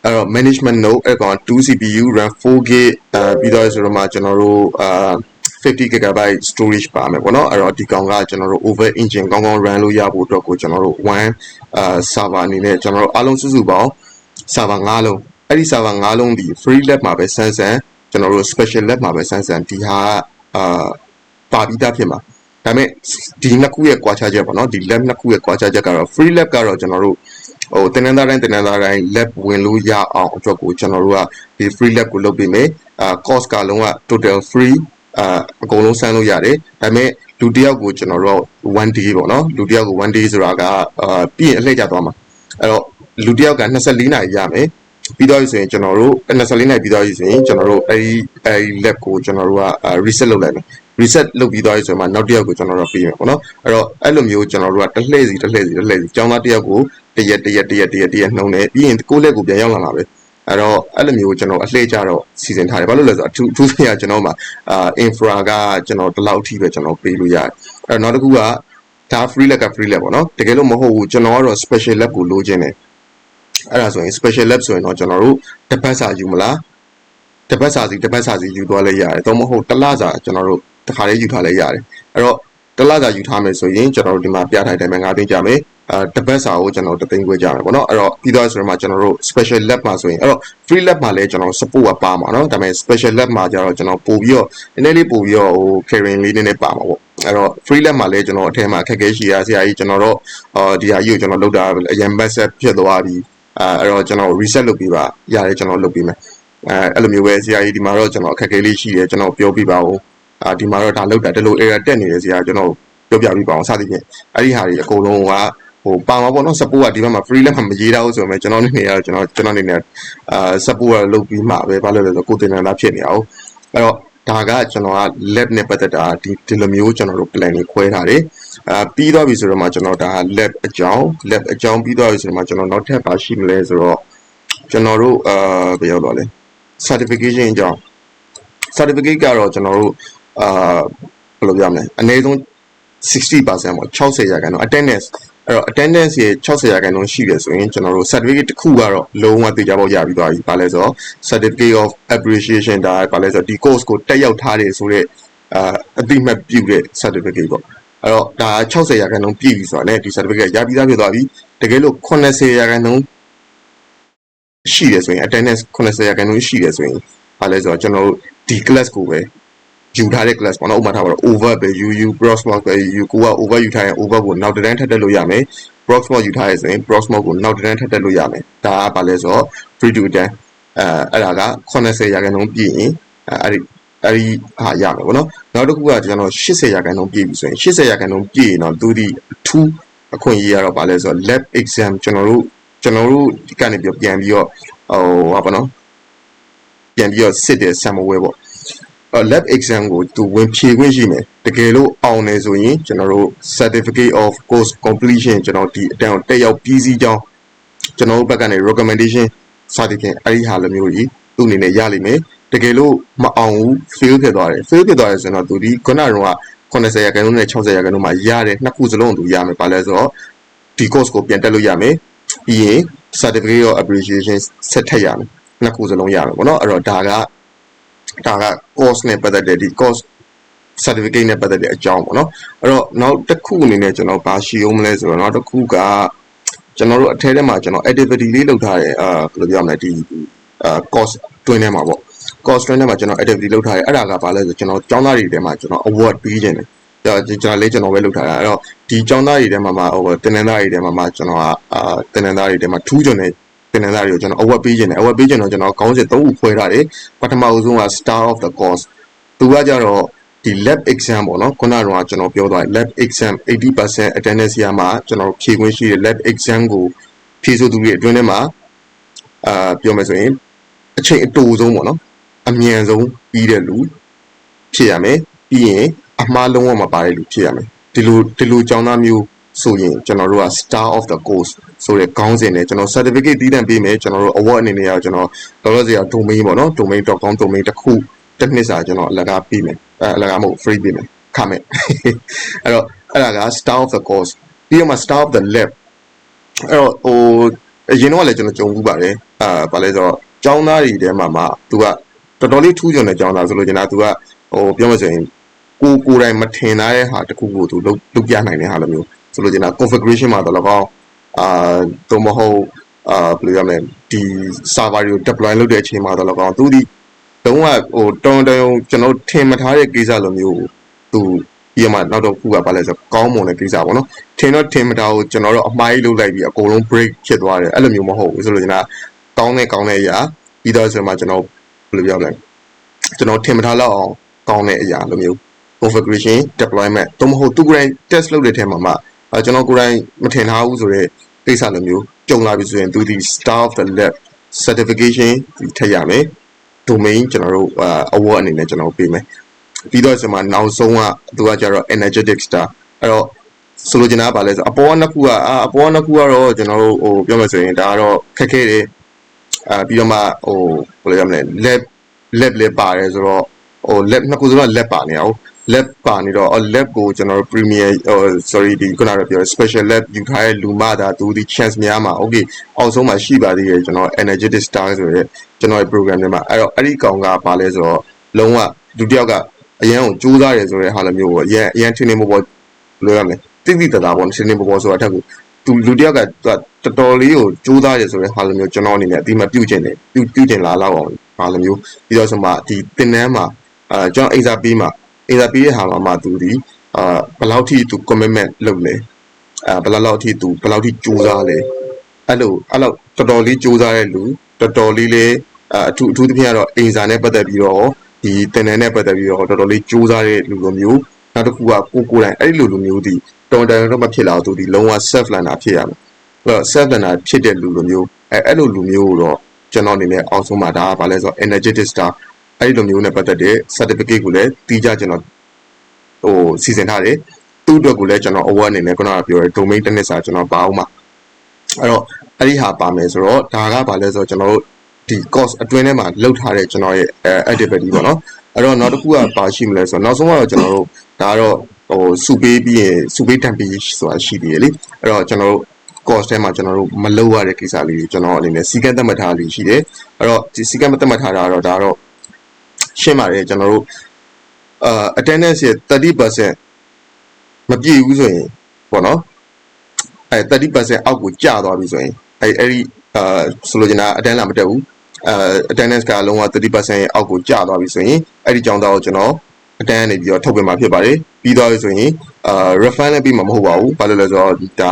်အဲ့တော့ management node အဲ့ကောင် 2 CPU RAM 4GB ပြီးတော့ဆိုတော့မှကျွန်တော်တို့50GB storage ပါမယ်ပေါ့နော်အဲ့တော့ဒီကောင်ကကျွန်တော်တို့ over engine ကောင်းကောင်း run လို့ရဖို့အတွက်ကိုကျွန်တော်တို့1 server အနေနဲ့ကျွန်တော်တို့အားလုံးစုစုပေါင်း server 5လုံးအဲ့ဒီ server 5လုံးဒီ free lab မှာပဲဆန်းကျွန်တော်တို့ special lab မှာပဲဆန်းဒီဟာပါပြီးသားဖြစ်မှာဒါပေမဲ့ဒီနှစ်ခုရဲ့ကွာခြားချက်ပေါ့နော်ဒီ lab နှစ်ခုရဲ့ကွာခြားချက်ကတော့ free lab ကတော့ကျွန်တော်တို့ဟိုတင်နန်းသားတိုင်း lab ဝင်လို့ရအောင်အတွက်ကိုကျွန်တော်တို့ကဒီ free lab ကိုလုပ်ပေးမယ်cost ကလုံးဝ total free အကုန်လုံးဆန်းလို့ရတယ်ဒါပေမဲ့လူတစ်ယောက်ကိုကျွန်တော်တို့1 day ပေါ့နော်လူတစ်ယောက်ကို1 day ဆိုတာကပြီးရင်အလှည့်ကျသွားမှာအဲ့တော့လူတစ်ယောက်က24နာရီရမယ်ပြီးတော့ဆိုရင်ကျွန်တော်တို့24နာရီပြီးတော့ဆိုရင်ကျွန်တော်တို့အဲဒီ lab ကိုကျွန်တော်တို့က reset လုပ်လိုက်မယ် reset လုပ်ပြီးသွားပြီဆိုမှနောက်တစ်ယောက်ကိုကျွန်တော်တို့ပြီးမယ်ပေါ့နော်အဲ့တော့အဲ့လိုမျိုးကျွန်တော်တို့ကတစ်လှည့်စီကျောင်းသားတစ်ယောက်ကိုတရက်နှုံးနေပြီးရင်ကိုယ့်လက်ကိုပြန်ရောက်လာမှာပဲအဲ့တော့အဲ့လိုမျိုးကျွန်တော်အလှည့်ကြတော့စီစဉ်ထားတယ်ဘာလို့လဲဆိုတော့အထူးဆရာကျွန်တော်မှာ infra ကကျွန်တော်ဒီလောက်အထိပဲကျွန်တော်ပေးလို့ရတယ်အဲ့တော့နောက်တစ်ခုကဒါ free lab က free lab ပေါ့နော်တကယ်လို့မဟုတ်ဘူးကျွန်တော်ကတော့ special lab ကိုလိုချင်တယ်အဲ့ဒါဆိုရင် special lab ဆိုရင်တော့ကျွန်တော်တို့တစ်ပတ်စာယူမလားတစ်ပတ်စာစီယူသွားလဲရတယ်တော့မဟုတ်တစ်လစာကျွန်တော်တို့တစ်ခါလေးယူထားလဲရတယ်အဲ့တော့တစ်လစာယူထားမယ်ဆိုရင်ကျွန်တော်တို့ဒီမှာပြထားတဲ့အတိုင်းပဲ9သိန်းကြမယ်တစ်ပတ်စာကိုကျွန်တော်3သိန်းခွဲကြမယ်ပေါ့နော်အဲ့တော့ပြီးတော့ဆိုတော့မှကျွန်တော်တို့ special lab မှာဆိုရင်အဲ့တော့ free lab မှာလည်းကျွန်တော် support ကပါမှာเนาะဒါပေမဲ့ special lab မှာကျတော့ကျွန်တော်ပို့ပြီးတော့နည်းနည်းလေးပို့ပြီးတော့ဟို caring လေးနည်းနည်းပါမှာပေါ့အဲ့တော့ free lab မှာလည်းကျွန်တော်အထက်မှာအခက်အခဲရှိရဆရာကြီးကျွန်တော်တော့ဒီဟာကြီးကိုကျွန်တော်လုပ်တာအရင် message ဖြစ်သွားပြီအဲ့တော့ကျွန်တော် reset လုပ်ပြီးပါရတယ်ကျွန်တော်လုပ်ပြီးမယ်အဲ့လိုမျိုးပဲဆရာကြီးဒီမှာတော့ကျွန်တော်အခက်အခဲလေးရှိတယ်ကျွန်တော်ပြောပြပါဦးဒီမှာတော့ဒါလောက်တာဒီလို error တက်နေတယ်ဆရာကျွန်တော်ပြောပြပြပါအောင်စသဖြင့်အဲ့ဒီဟာတွေအကုန်လုံးကဟိုပါမှာပေါ့နော် support ကဒီဘက်မှာ free လက်မှာမရေးတော့ဘူးဆိုပေမဲ့ကျွန်တော်အနေနဲ့ကတော့ကျွန်တော်အနေနဲ့support ကလုပ်ပြီးမှပဲဘာလို့လဲဆိုတော့ကိုတင်နေတာဖြစ်နေအောင်အဲ့တော့ဒါကကျွန်တော်က lab နဲ့ပတ်သက်တာဒီလိုမျိုးကျွန်တော်တို့ plan တွေခွဲထားတယ်ပြီးတော့ပြီဆိုတော့မှကျွန်တော်ဒါ lab အကြောင်းပြီးတော့ပြီဆိုတော့မှကျွန်တော်နောက်ထပ်ပါရှိမလဲဆိုတော့ကျွန်တော်တို့ဘယ်ရောက်တော့လဲ certification အကြောင်း certificate ကတော့ကျွန်တော်တို့ဘယ်လိုပြောမလဲအနည်းဆုံး 60% ပေါ့60%ခန့်တော့ attendance အဲ့တော့ attendance ရဲ့60%ခန့်တော့ရှိတယ်ဆိုရင်ကျွန်တော်တို့ certificate တစ်ခုကတော့လုံးဝသိကြဖို့ရပြီးသွားပြီ။ဘာလဲဆိုတော့ certificate of appreciation ဒါဘာလဲဆိုတော့ဒီ course ကိုတက်ရောက်ထားတယ်ဆိုတော့အတိအမှတ်ပြုတဲ့ certificate ပေါ့။အဲ့တော့ဒါ60%ခန့်တော့ပြည့်ပြီဆိုတာနဲ့ဒီ certificate ရပြီးသားဖြစ်သွားပြီ။တကယ်လို့80%ခန့်တော့ရှိတယ်ဆိုရင် attendance 80%ခန့်တော့ရှိတယ်ဆိုရင်ဘာလဲဆိုတော့ကျွန်တော်တို့ဒီ class ကိုပဲယူထားတဲ့ class ပေါ့နော်ဥပမာထားပါတော့ over ပဲ proxmox ပဲယူကိုက over ယူထားရင် over ကိုနောက်တစ်တန်းထပ်တက်လို့ရမယ် proxmox ယူထားရဆိုရင် proxmox ကိုနောက်တစ်တန်းထပ်တက်လို့ရမယ်ဒါကဘာလဲဆိုတော့ free to attend အဲ့ဒါက80%ပြည့်ရင်အဲ့ဒီ အဲ့ဒီဟာရမယ်ပေါ့နော်နောက်တစ်ခုကကျွန်တော်80ရာခိုင်နှုန်းပြည့်ပြီဆိုရင်80ရာခိုင်နှုန်းပြည့်ရင်တော့သူဒီအထူးအခွင့်အရေးရတော့ဗာလဲဆိုတော့ lab exam ကျွန်တော်တို့ကနေပြီးပြန်ပြီးတော့ဟာပေါ့နော်ပြန်ပြီးတော့စစ်တဲ့ sample ဝဲပေါ့lab exam ကိုသူဝင်ဖြေခွင့်ရှိမယ်တကယ်လို့အောင်နေဆိုရင်ကျွန်တော်တို့ certificate of course completion ကျွန်တော်ဒီအတန်းတက်ရောက်ပြီးစီးကြောင်းကျွန်တော်တို့ဘက်ကနေ recommendation စသဖြင့်အဲ့ဒီဟာလိုမျိုးကြီးသူ့အနေနဲ့ရလိမ့်မယ်တကယ်လို့မအောင်ဘူး fail ဖြစ်သွားတယ်ဆိုတော့သူဒီခုနကတော့80ရာခိုင်နှုန်းနဲ့60ရာခိုင်နှုန်းမှာရတဲ့နှစ်ခုစလုံးသူရမယ်ပါလဲဆိုတော့ဒီ course ကိုပြန်တက်လို့ရမယ်ပြီးရင် certificate of appreciation ဆက်ထည့်ရမယ်နှစ်ခုစလုံးရမယ်ပေါ့နော်အဲ့တော့ဒါက course နဲ့ပတ်သက်တဲ့ဒီ course certificate နဲ့ပတ်သက်တဲ့အကြောင်းပေါ့နော်အဲ့တော့နောက်တစ်ခုအနေနဲ့ကျွန်တော်ဘာရှိအောင်မလဲဆိုတော့နောက်တစ်ခုကကျွန်တော်တို့အထဲထဲမှာကျွန်တော် activity လေးလုပ်ထားတယ်ဘယ်လိုပြောမလဲဒီcourse တွင်းထဲမှာပေါ့ course တွင်းထဲမှာကျွန်တော် activity လုပ်ထားတယ်အဲ့ဒါကဘာလဲဆိုကျွန်တော်ကျောင်းသားတွေထဲမှာကျွန်တော် award ပေးခြင်းတယ်ကျွန်တော်ပဲလုပ်ထားတာအဲ့တော့ဒီကျောင်းသားတွေထဲမှာတင်နန်းသားတွေထဲမှာကျွန်တော်တင်နန်းသားတွေထဲမှာထူးချွန်တဲ့တင်နန်းသားတွေကိုကျွန်တော် award ပေးခြင်းတယ် award ပေးခြင်းတော့ကျွန်တော်ခေါင်းစဉ်3ခုခွဲထားတယ်ပထမဦးဆုံးက star of the course သူကကြတော့ဒီ lab exam ပေါ့နော်ခုနကတော့ကျွန်တော်ပြောသွားတယ် lab exam 80% attendance ရမှာကျွန်တော်ဖြေခွင့်ရှိတဲ့ lab exam ကိုဖြေဆိုသူတွေအတွင်းထဲမှာပြောမယ်ဆိုရင်အချိန်အတူဆုံးပေါ့နော်အမြန်ဆုံးပြီးတဲ့လူဖြစ်ရမယ်ပြီးရင်အမှားလုံးဝမပါတဲ့လူဖြစ်ရမယ်ဒီလိုကျောင်းသားမျိုးဆိုရင်ကျွန်တော်တို့က star of the course ဆိုတဲ့ခေါင်းစဉ်နဲ့ကျွန်တော် certificate တည်တံ့ပေးမယ်ကျွန်တော်တို့ award အနေနဲ့ကျွန်တော်လောလောဆယ် domain ပေါ့နော် domain.com domain တစ်ခုတစ်နှစ်စာကျွန်တော်အလကားပေးမယ်အလကားမဟုတ် free ပေးမယ်ခမယ်အဲ့တော့အဲ့ဒါက star of the course ပြီးတော့မှ star of the lab အဲ့တော့အရင်တော့လည်းကျွန်တော်ကြုံဘူးပါတယ်ဘာလဲဆိုတော့ကျောင်းသားတွေထဲမှာသူကတော်တော်လေးထူးချွန်တဲ့ကျောင်းသားဆိုလို့ကျွန်တော်သူကပြောမှဆိုရင်ကိုယ်တိုင်မထင်ထားတဲ့ဟာတစ်ခုကိုသူလုပ်ပြနိုင်တဲ့ဟာလိုမျိုးဆိုလို့ကျွန်တော် configuration မှာတော့ကောသို့မဟုတ်ဘယ်လိုရမလဲဒီ server တွေကို deploy လုပ်တဲ့အချိန်မှာတော့ကောသူဒီလုံးဝတော်ကျွန်တော်ထင်မထားတဲ့ကိစ္စလိုမျိုးသူပြီးမှနောက်တော့ခုကဘာလဲဆိုကောင်းမွန်တဲ့ကိစ္စပေါ့နော်ထင်မထားဘူးကျွန်တော်တို့အမှားကြီးလုပ်လိုက်ပြီးအကုန်လုံး break ဖြစ်သွားတယ်အဲ့လိုမျိုးမဟုတ်ဘူးဆိုလို့ကျွန်တော်ကောင်းတဲ့အရာပြီးတော့ဆိုမှကျွန်တော်ဘယ်လိုပြောမလဲကျွန်တော်ထင်မထားလောက်အောင်ကောင်းတဲ့အရာလိုမျိုး configuration deployment သို့မဟုတ်သူကိုယ်တိုင် test လုပ်တဲ့ထဲမှာကျွန်တော်ကိုယ်တိုင်မထင်ထားဘူးဆိုတဲ့ကိစ္စလိုမျိုးကြုံလာပြီဆိုရင်သူဒီ star of the lab certification ထည့်ရမယ် domain ကျွန်တော်တို့award အနေနဲ့ကျွန်တော်ပေးမယ်ပြီးတော့ဆိုမှနောက်ဆုံးကသူကကြတော့ energetic star အဲ့တော့ဆိုလိုချင်တာကဘာလဲဆိုအပေါ်ကနှစ်ခုကတော့ကျွန်တော်တို့ပြောမှဆိုရင်ဒါကတော့ခက်ခဲတယ်ပြီးတော့မှဘယ်လိုရမလဲ lab လေးပါတယ်ဆိုတော့lab နှစ်ခုဆိုတော့ lab ပါနေအောင် lab ပါနေတော့ lab ကိုကျွန်တော်တို့ premier sorry ဒီခုနကပြော special lab ယူထားတဲ့လူမှသာသူဒီ chance များမှာ okay အောက်ဆုံးမှာရှိပါသေးတယ်ကျွန်တော် energetic star ဆိုရဲကျွန်တော်ရဲ့ program ထဲမှာအဲ့တော့အဲ့ဒီကောင်ကပါလဲဆိုတော့လုံးဝလူတစ်ယောက်ကအရန်ကိုကြိုးစားတယ်ဆိုတဲ့ဟာလိုမျိုးပေါ့အရန်ထင်နေမပေါ်လို့ရမယ်တိတသားပေါ့ထင်နေမပေါ်ဆိုတာထက်ကိုသူလူတစ်ယောက်ကတော်တော်လေးကိုကြိုးစားတယ်ဆိုတဲ့ဟာလိုမျိုးကျွန်တော်အနေနဲ့အတိမပြုတ်ကျင်တယ်ပြုတ်ကျင်လာလောက်အောင်ဟာလိုမျိုးပြီးတော့ဆိုမှဒီတင်နန်းမှာကျွန်တော်အိမ်စာပေးတဲ့ဟာမှာသူဒီဘယ်လောက်ထိသူ commitment လုပ်လဲဘယ်လောက်ထိကြိုးစားလဲအဲ့လိုတော်တော်လေးကြိုးစားတဲ့လူတော်တော်လေးလေအထူးသဖြင့်ကတော့အိမ်စာနဲ့ပတ်သက်ပြီးတော့ဒီတင်နန်းနဲ့ပတ်သက်ပြီးတော့တော်တော်လေးကြိုးစားတဲ့လူလိုမျိုးနောက်တစ်ခုကကိုယ်တိုင်အဲ့လိုမျိုးဒီတော်တော့မဖြစ်လာသူဒီလုံးဝ self learner ဖြစ်ရမယ်အဲ့တော့ self learner ဖြစ်တဲ့လူလိုမျိုးအဲ့လိုလူမျိုးကိုတော့ကျွန်တော်အနေနဲ့အောက်ဆုံးမှာဒါကဘာလဲဆိုတော့ energetic star အဲ့ဒီလိုမျိုးနဲ့ပတ်သက်တဲ့ certificate ကိုလည်းတီးကြကျွန်တော်စီစဉ်ထားတယ်သူ့အတွက်ကိုလည်းကျွန်တော် award အနေနဲ့ခုနကပြောတဲ့ domain တစ်နှစ်စာကျွန်တော်ပါအောင်မှာအဲ့တော့အဲ့ဒီဟာပါမယ်ဆိုတော့ဒါကဘာလဲဆိုတော့ကျွန်တော်တို့ဒီ course အတွင်းထဲမှာလုပ်ထားတဲ့ကျွန်တော်ရဲ့ activity ပေါ့နော်အဲ့တော့နောက်တစ်ခုကပါရှိမလဲဆိုတော့နောက်ဆုံးကတော့ကျွန်တော်တို့ဒါကတော့စုပေးပြီးရင်စုပေးတံပေးဆိုတာရှိသေးတယ်လေအဲ့တော့ကျွန်တော်တို့ course ထဲမှာကျွန်တော်တို့မလုပ်ရတဲ့ကိစ္စလေးတွေကျွန်တော်အနေနဲ့စီကံသတ်မှတ်ထားလေးရှိတယ်အဲ့တော့ဒီစီကံသတ်မှတ်ထားတာတော့ဒါတော့ရှင်းပါတယ်ကျွန်တော်တို့attendance ရဲ့ 30% မပြည့်ဘူးဆိုရင်ပေါ့နော်30% အောက်ကိုကျသွားပြီဆိုရင်အဲ့ဒီဆိုလိုချင်တာ attend လာမတက်ဘူးattendance ကလုံးဝ 30% ရဲ့အောက်ကိုကျသွားပြီဆိုရင်အဲ့ဒီကြောင်းသားကိုကျွန်တော် attend နေပြီးတော့ထုတ်ပြန်မှာဖြစ်ပါတယ်ပြီးတော့ဆိုရင်refund လည်းပြီးမှာမဟုတ်ပါဘူးဘာလို့လဲဆိုတော့ဒါ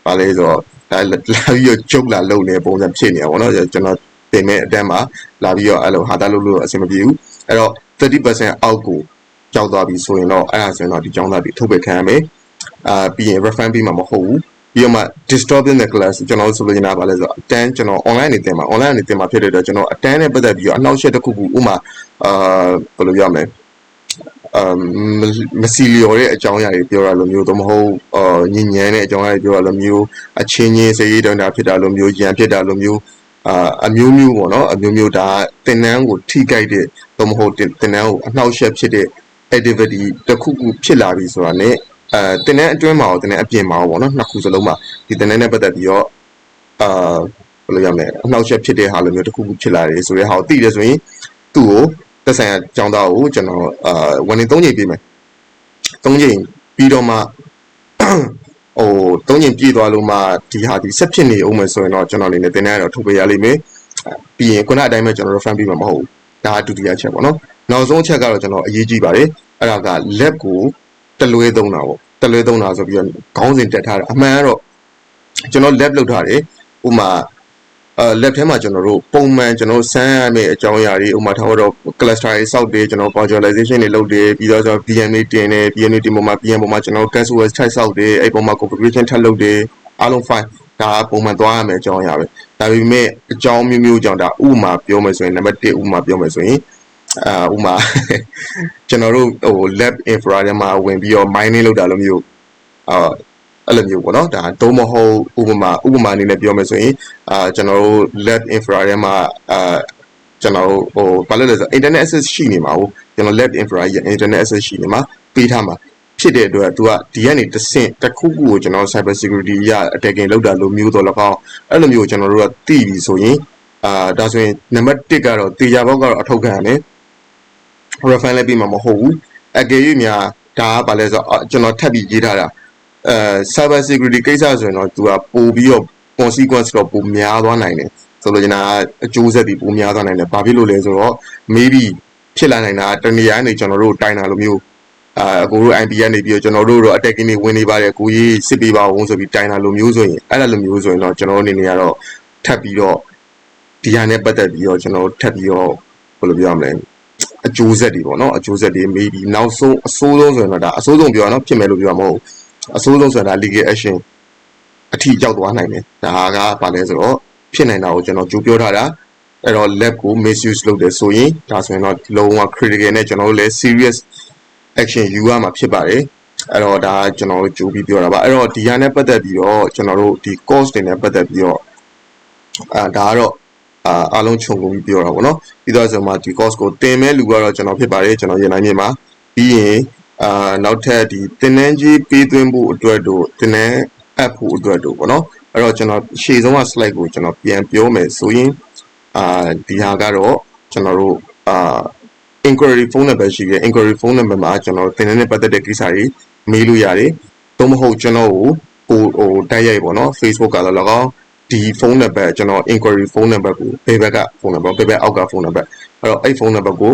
ဘာလဲဆိုတော့ဒါလာပြီးတော့ချုပ်လာလုံနေပုံစံဖြစ်နေတာပေါ့နော်ကျွန်တော်တင်မဲ့အတန်းမှာလာပြီးတော့အဲ့လိုဟာတာလုပ်လို့အဆင်မပြေဘူးအဲ့တော့ 30% အောက်ကိုကြောက်သွားပြီဆိုရင်တော့အဲ့ဒါဆိုရင်တော့ဒီကျောင်းသားတွေထုတ်ပယ်ခံရမယ်ပြီးရင် reference ပြီးမှာမဟုတ်ဘူးပြီးတော့မှ disturbing the class ကျွန်တော်ဆိုလို့နေတာပါလဲဆိုတော့အတန်းကျွန်တော် online နေတင်မှာ online နေတင်မှာဖြစ်တဲ့အတွက်ကျွန်တော်အတန်းနဲ့ပတ်သက်ပြီးတော့အနှောက်အယှက်တစ်ခုခုဥမာဘယ်လိုပြောမလဲမစီလျော်တဲ့အကြောင်းအရာတွေပြောရလို့မျိုးတော့မဟုတ်ညဉ့်ညမ်းတဲ့အကြောင်းအရာတွေပြောရလို့မျိုးအချင်းချင်းစိတ်ရည်တောင်တာဖြစ်တာလို့မျိုးရန်ဖြစ်တာလို့မျိုးအမျိုးမျိုးပေါ့နော်အမျိုးမျိုးဒါတင်နန်းကိုထိကြိုက်တဲ့တော့မဟုတ်တင်နန်းကိုအနှောက်အယှက်ဖြစ်တဲ့ activity တစ်ခုခုဖြစ်လာပြီဆိုတာ ਨੇ တင်နန်းအတွင်းမှာရောတင်နန်းအပြင်မှာရောပေါ့နော်နှစ်ခုစလုံးမှာဒီတင်နန်းနဲ့ပတ်သက်ပြီးတော့ဘယ်လိုရမလဲအနှောက်အယှက်ဖြစ်တဲ့ဟာလိုမျိုးတစ်ခုခုဖြစ်လာတယ်ဆိုတဲ့ဟာကိုသိတယ်ဆိုရင်သူ့ကိုသက်ဆိုင်ရာကျောင်းသားကိုကျွန်တော်ဝန်နေ3ချိန်ပေးမယ်3ချိန်ပြီးတော့မှ3ချိန်ပြည့်သွားလို့မှဒီဟာဒီဆက်ဖြစ်နေအောင်မယ်ဆိုရင်တော့ကျွန်တော်အနေနဲ့တင်နန်းရတော့ထုတ်ပေးရလိမ့်မယ်ပြီးရင်ခုနအတိုင်းပဲကျွန်တော် reference ပေးမှာမဟုတ်ဘူးဒါဒုတိယချက်ပေါ့နော်နောက်ဆုံးအချက်ကတော့ကျွန်တော်အရေးကြီးပါတယ်အဲ့ဒါက lab ကိုတလွဲသုံးတာပေါ့တလွဲသုံးတာဆိုပြီးတော့ခေါင်းစဉ်တက်ထားတာအမှန်ကတော့ကျွန်တော် lab လုပ်ထားတယ်ဥမာlab ထဲမှာကျွန်တော်တို့ပုံမှန်ကျွန်တော်စမ်းရမယ့်အကြောင်းအရာတွေဥမာထားတော့ cluster တွေစောက်တယ်ကျွန်တော် virtualization တွေလုပ်တယ်ပြီးတော့ကျွန်တော် VM တွေတင်တယ် VM တွေတင်ပေါ်မှာ VM ပေါ်မှာကျွန်တော် guest OS ထပ်စောက်တယ်အဲ့ပေါ်မှာ configuration ထပ်လုပ်တယ်အားလုံး file ဒါပုံမှန်သွားရမယ့်အကြောင်းအရာပဲဒါပေမဲ့အကြောင်းမျိုးမျိုးကြောင့်ဒါဥမာပြောမယ်ဆိုရင်နံပါတ်1ဥမာပြောမယ်ဆိုရင်ဥမာကျွန်တော်တို့ဟို lab infra ထဲမှာဝင်ပြီးတော့ mining လုပ်တာလို့မျိုးအဲ့လိုမျိုးပေါ့နော်ဒါတော့မဟုတ်ဥပမာအနေနဲ့ပြောမယ်ဆိုရင်ကျွန်တော်တို့ lab infra ထဲမှာကျွန်တော်ဟိုဘာလို့လဲဆိုတော့ internet access ရှိနေမှာဟုတ်ကျွန်တော် lab infra ရဲ့ internet access ရှိနေမှာပေးထားမှာဖြစ်တဲ့အတွက်သူကဒီကနေတစ်ဆင့်တစ်ခုခုကိုကျွန်တော် cyber security ရ attacking လုပ်တာလို့မျိုးတော့၎င်းအဲ့လိုမျိုးကျွန်တော်တို့ကသိပြီဆိုရင်ဒါဆိုရင်နံပါတ်1ကတော့တေချာဘောက်ကတော့အထောက်ခံရတယ် reference လည်းပြီးမှာမဟုတ်ဘူးအကယ်၍များဒါကဘာလဲဆိုတော့ကျွန်တော်ထပ်ပြီးရေးထားတာcyber security ကိစ္စဆိုရင်တော့သူကပို့ပြီးတော့ consequence တော့ပိုများသွားနိုင်တယ်ဆိုလို့ကျွန်တော်အကျိုးဆက်တွေပိုများသွားနိုင်တယ်ဘာဖြစ်လို့လဲဆိုတော့ maybe ဖြစ်လာနိုင်တာတနေရာနေကျွန်တော်တို့တိုင်တာလိုမျိုးအကိုတို့ IP ကနေပြီးတော့ကျွန်တော်တို့တော့ attacking တွေဝင်နေပါတယ်ကိုကြီးစစ်ပေးပါဦးဆိုပြီးတိုင်တာလိုမျိုးဆိုရင်အဲ့ဒါလိုမျိုးဆိုရင်တော့ကျွန်တော်တို့အနေနဲ့ကတော့ထပ်ပြီးတော့ဒီဟာနဲ့ပတ်သက်ပြီးတော့ကျွန်တော်တို့ထပ်ပြီးတော့ဘယ်လိုပြောရမလဲအကျိုးဆက်တွေပေါ့နော်အကျိုးဆက်တွေ maybe နောက်ဆုံးအဆိုးဆုံးဆိုရင်တော့ဒါအဆိုးဆုံးပြောရအောင်ဖြစ်မယ်လို့ပြောမှာမဟုတ်အဆိုးဆုံးဆိုတာ legal action အထီရောက်သွားနိုင်တယ်ဒါကဘာလဲဆိုတော့ဖြစ်နိုင်တာကိုကျွန်တော်ကြိုးပြောထားတာအဲ့တော့ lab ကို misuse လုပ်တယ်ဆိုရင်ဒါဆိုရင်တော့လုံးဝ critical နဲ့ကျွန်တော်တို့လည်း serious action ယူရမှာဖြစ်ပါတယ်အဲ့တော့ဒါကျွန်တော်တို့ကြိုးပြီးပြောတာပါအဲ့တော့ဒီဟာနဲ့ပတ်သက်ပြီးတော့ကျွန်တော်တို့ဒီ course တွေနဲ့ပတ်သက်ပြီးတော့ဒါကတော့အားလုံးခြုံငုံပြီးပြောတာပေါ့နော်ပြီးတော့ဆိုမှဒီ course ကိုတင်မဲ့လူကတော့ကျွန်တော်ဖြစ်ပါတယ်ကျွန်တော်ရနိုင်မြင်ပါပြီးရင်နောက်ထပ်ဒီတင်နန်းကြီးပေးသွင်းဖို့အတွက်တို့တင်နန်းအပ်ဖို့အတွက်တို့ပေါ့နော်အဲ့တော့ကျွန်တော်ရှေ့ဆုံးက slide ကိုကျွန်တော်ပြန်ပြောမယ်ဆိုရင်ဒီဟာကတော့ကျွန်တော်တို့inquiry phone number ရှိတယ် inquiry phone number မှာကျွန်တော်တင်နန်းနဲ့ပတ်သက်တဲ့ကိစ္စတွေမေးလို့ရတယ်သို့မဟုတ်ကျွန်တော်ကိုဟိုတိုက်ရိုက်ပေါ့နော် Facebook ကလည်း၎င်းဒီဖုန်းနံပါတ်ကျွန်တော် inquiry ဖုန်းနံပါတ်ကိုဘယ်ဘက်ကဖုန်းနံပါတ်ဘယ်ဘက်အောက်ကဖုန်းနံပါတ်အဲ့တော့အဲ့ဖုန်းနံပါတ်ကို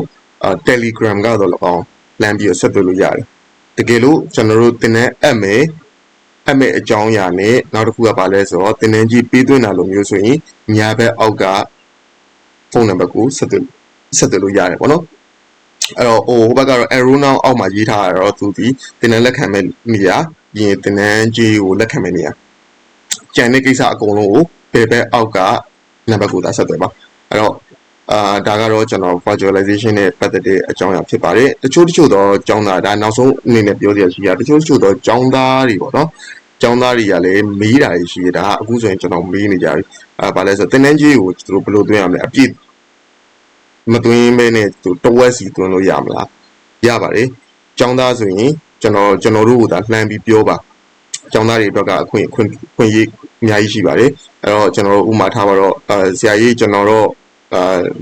Telegram ကတော့၎င်းလမ်းပြီးဆက်သွယ်လို့ရတယ်တကယ်လို့ကျွန်တော်တို့တင်တဲ့အပ်မယ်အကြောင်းအရာနဲ့နောက်တစ်ခုကဘာလဲဆိုတော့တင်နန်းကြီးပေးသွင်းတာလိုမျိုးဆိုရင်ညာဘက်အောက်ကဖုန်းနံပါတ်ကိုဆက်သွယ်လို့ရတယ်ပေါ့နော်အဲ့တော့ဟိုဘက်ကတော့ arrow now အောက်မှာရေးထားတာတော့သူဒီတင်နန်းလက်ခံမဲ့နေရာပြီးရင်တင်နန်းကြီးကိုလက်ခံမဲ့နေရာကျန်တဲ့ကိစ္စအကုန်လုံးကိုဘယ်ဘက်အောက်ကနံပါတ်ကိုသာဆက်သွယ်ပါအဲ့တော့ဒါကတော့ကျွန်တော် virtualization နဲ့ပတ်သက်တဲ့အကြောင်းအရာဖြစ်ပါတယ်တချို့တော့ကျောင်းသားဒါနောက်ဆုံးအနေနဲ့ပြောစရာရှိတာတချို့တော့ကျောင်းသားတွေပေါ့နော်ကျောင်းသားတွေကလည်းမေးတာရှိတယ်ဒါကအခုဆိုရင်ကျွန်တော်မေးနေကြပြီဘာလဲဆိုတော့တင်နန်းကြီးကိုသူတို့ဘယ်လိုသွင်းရမလဲအပြည့်မသွင်းမဲနဲ့သူတဝက်စီသွင်းလို့ရမလားရပါတယ်ကျောင်းသားဆိုရင်ကျွန်တော်တို့ကသာလှမ်းပြီးပြောပါကျောင်းသားတွေအတွက်ကအခွင့်အရေးအများကြီးရှိပါတယ်အဲ့တော့ကျွန်တော်တို့ဥမာထားပါတော့ဆရာကြီးကျွန်တော်တို့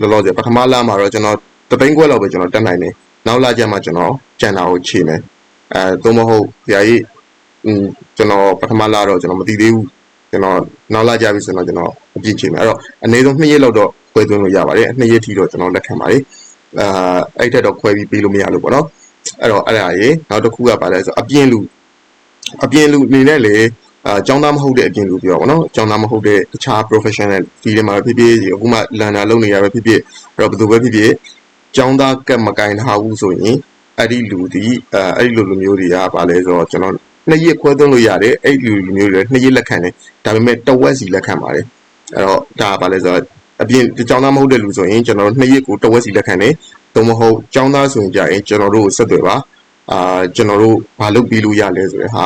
လောလောဆယ်ပထမလမှာတော့ကျွန်တော်3သိန်းခွဲလောက်ပဲကျွန်တော်တက်နိုင်တယ်နောက်လကျမှကျွန်တော်ကျန်တာကိုခြေမယ်သို့မဟုတ်ဆရာကြီးကျွန်တော်ပထမလတော့ကျွန်တော်မသိသေးဘူးကျွန်တော်နောက်လကြပြီဆိုတော့ကျွန်တော်အပြည့်ခြေမယ်အဲ့တော့အနည်းဆုံး2ရက်လောက်တော့ခွဲသွင်းလို့ရပါတယ်2ရက်ထိတော့ကျွန်တော်လက်ခံပါတယ်အဲ့ထက်တော့ခွဲပြီးပေးလို့မရလို့ပေါ့နော်အဲ့တော့အဲ့ဒါရေနောက်တစ်ခုကပါလဲဆိုအပြင်းလူအနေနဲ့လေကျောင်းသားမဟုတ်တဲ့အပြင်လူပြောပါတော့ကျောင်းသားမဟုတ်တဲ့တခြား professional field မှာဖြစ်ဖြစ်အခုမှလန်နာလုပ်နေရပဲဖြစ်ဖြစ်အဲ့တော့ဘယ်သူပဲဖြစ်ဖြစ် ကျောင်းသားကတ်မကင်ထားဘူးဆိုရင်အဲ့ဒီလူဒီအဲ့ဒီလူမျိုးတွေကဗာလဲဆိုတော့ကျွန်တော်2ရက်ခွဲသွင်းလို့ရတယ်အဲ့ဒီလူမျိုးတွေ2ရက်လက်ခံတယ်ဒါပေမဲ့တဝက်စီလက်ခံပါတယ်အဲ့တော့ဒါဗာလဲဆိုတော့အပြင်ကျောင်းသားမဟုတ်တဲ့လူဆိုရင်ကျွန်တော်တို့2ရက်ကိုတဝက်စီလက်ခံတယ်သို့မဟုတ်ကျောင်းသားဆိုရင်ကြာရင်ကျွန်တော်တို့ကိုဆက်သွယ်ပါကျွန်တော်တို့ဘာလုပ်ပြီးလို့ရလဲဆိုတဲ့ဟာ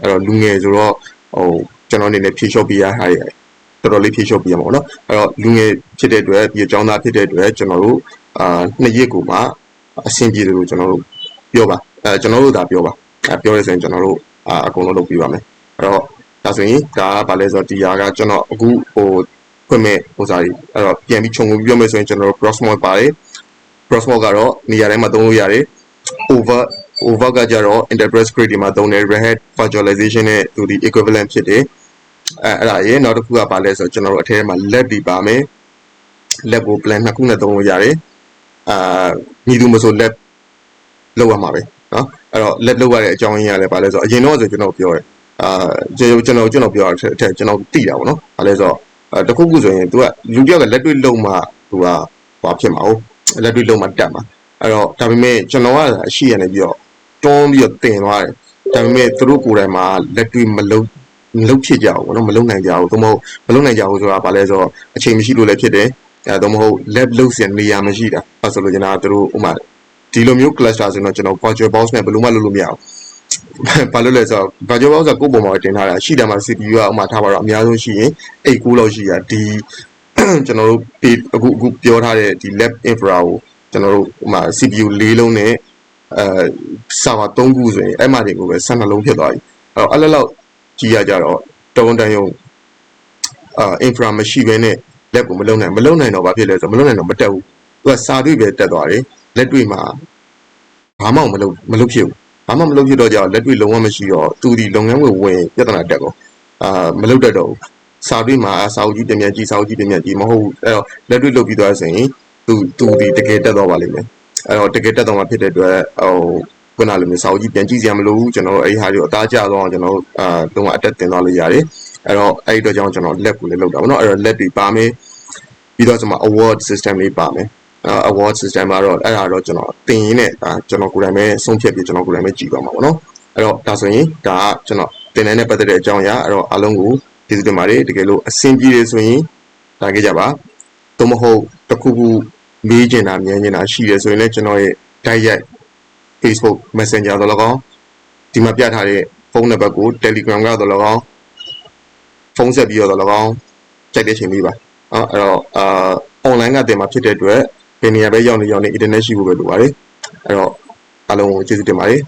အဲ့တော့လူငယ်ဆိုတော့ဟိုကျွန်တော်အနေနဲ့ဖြေလျှော့ပေးရတာတော်တော်လေးဖြေလျှော့ပေးရမှာပေါ့နော်အဲ့တော့လူငယ်ဖြစ်တဲ့အတွက်ပြီးကျောင်းသားဖြစ်တဲ့အတွက်ကျွန်တော်တို့2ရက်ကိုမှအဆင်ပြေတယ်လို့ကျွန်တော်တို့ပြောပါကျွန်တော်တို့ဒါပြောပါပြောရဆိုရင်ကျွန်တော်တို့အကုန်လုံးလုပ်ပေးပါမယ်အဲ့တော့ဒါဆိုရင်ဒါကဘာလဲဆိုတော့ဒီဟာကကျွန်တော်အခုဟိုဖွင့်မဲ့ဟိုစားကြီးအဲ့တော့ပြန်ပြီးခြုံငုံပြောမယ်ဆိုရင်ကျွန်တော်တို့ cross mode ပါတယ် cross mode ကတော့နေရာတိုင်းမှာသုံးလို့ရတယ် over ကကြတော့ enterprise grade ဒီမှာသုံးတယ် Red Hat virtualization နဲ့သူဒီ equivalent ဖြစ်တယ်အဲ့ဒါရေနောက်တစ်ခုကဘာလဲဆိုတော့ကျွန်တော်တို့အထဲမှာ lab ဒီပါမယ် lab ကို plan 2ခုနဲ့သုံးလို့ရတယ်မည်သူမဆို lab လောက်ရမှာပဲเนาะအဲ့တော့ lab လောက်ရတဲ့အကြောင်းရင်းကလည်းဘာလဲဆိုတော့အရင်တော့ဆိုကျွန်တော်ပြောတယ်ကျွန်တော်ပြောတာအထက်ကျွန်တော်သိတာပေါ့နော်ဘာလဲဆိုတော့တခုခုဆိုရင် तू ကလူတယောက်ကလက်တွေ့လုံးမှ तू ကဟွာဖြစ်မှာဟုတ်လက်တွေ့လုံးမှတက်မှာအဲ့တော့ဒါပေမဲ့ကျွန်တော်ကအရှိရနေပြီးတော့တွန်းပြီးတော့တင်သွားတယ်ဒါပေမဲ့သူတို့ကိုယ်တိုင်မှာလက်တွေ့မလုံးဖြစ်ကြဘူးเนาะမလုံးနိုင်ကြဘူးသို့မဟုတ်မလုံးနိုင်ကြဘူးဆိုတာဘာလဲဆိုတော့အချိန်မရှိလို့လည်းဖြစ်တယ်အဲသို့မဟုတ် lab လုံးစင်နေရာမရှိတာအဲဆိုလို့ကျွန်တော်တို့ဥမာဒီလိုမျိုး cluster ဆိုတော့ကျွန်တော် virtual box နဲ့ဘယ်လိုမှလုပ်လို့မရဘူးဘာလို့လဲဆိုတော့ virtual box ကကိုယ့်ပုံမှာတင်ထားတာရှိတယ်မှာ CPU ကဥမာထားပါတော့အများဆုံးရှိရင်8 လောက်ရှိတာဒီကျွန်တော်တို့အခုပြောထားတဲ့ဒီ lab infra ကိုကျွန်တော်တို့ဥမာ CPU 4လုံးနဲ့server 3ခုဆိုရင်အဲ့မှာတွေကိုပဲ12လုံးဖြစ်သွားပြီအဲ့တော့အဲ့လောက်ကြီးရကြတော့တုံးတန်းရုံinfra မရှိဘဲနဲ့ lab ကိုမလုံနိုင်တော့ဘာဖြစ်လဲဆိုတော့မလုံနိုင်တော့မတက်ဘူးသူကစာတွေ့ပဲတက်သွားတယ်လက်တွေ့မှာဘာမှမလုပ်ဖြစ်ဘူးဘာမှမလုပ်ဖြစ်တော့ကြတော့လက်တွေ့လုံးဝမရှိတော့သူဒီလုပ်ငန်းဝင်ပြဿနာတက်ကုန်မလုပ်တတ်တော့ဘူးစာတွေ့မှာစာအုပ်ကြီးပြင်ပြန်ကြည့်စာအုပ်ကြီးပြင်ပြန်ကြည့်မဟုတ်အဲ့တော့လက်တွေ့လုပ်ပြီးသွားဆိုရင်သူဒီတကယ်တက်သွားပါလိမ့်မယ်အဲ့တော့တကယ်တက်သွားမှာဖြစ်တဲ့အတွက်ခုနလိုမျိုးစာအုပ်ကြီးပြန်ကြည့်စရာမလိုဘူးကျွန်တော်တို့အဲ့ဒီဟာတွေကိုအသားကျသွားအောင်ကျွန်တော်တို့လုံးဝအတက်တင်သွားလို့ရတယ်အဲ့တော့အဲ့ဒီတော့ကြောင့်ကျွန်တော် lab ကိုလည်းလုပ်တာပေါ့နော်အဲ့တော့ lab တွေပါမယ်ပြီးတော့ကျွန်တော် award system လေးပါမယ်award system ကတော့အဲ့ဒါတော့ကျွန်တော်တင်ရင်းနဲ့ကျွန်တော်ကိုယ်တိုင်ပဲဆုံးဖြတ်ပြီးကျွန်တော်ကိုယ်တိုင်ပဲကြည့်ပါမှာပေါ့နော်အဲ့တော့ဒါဆိုရင်ဒါကကျွန်တော်တင်တဲ့ပတ်သက်တဲ့အကြောင်းအရာအဲ့တော့အားလုံးကိုကျေးဇူးတင်ပါတယ်တကယ်လို့အဆင်ပြေတယ်ဆိုရင်ဒါခဲ့ကြပါသို့မဟုတ်တခုခုမေးချင်တာမြင်ချင်တာရှိတယ်ဆိုရင်လည်းကျွန်တော်ရဲ့ direct Facebook Messenger တော့လည်းကောင်းဒီမှာပြထားတဲ့ဖုန်းနံပါတ်ကို Telegram ကတော့လည်းကောင်းဖုန်းဆက်ပြီးတော့လည်းကောင်းကြိုက်တဲ့ချိန်လေးပါအဲ့တော့online ကတင်မှာဖြစ်တဲ့အတွက်ဘယ်နေရာပဲရောက်နေ internet ရှိဖို့ပဲလိုပါတယ်အဲ့တော့အားလုံးကိုကျေးဇူးတင်ပါတယ်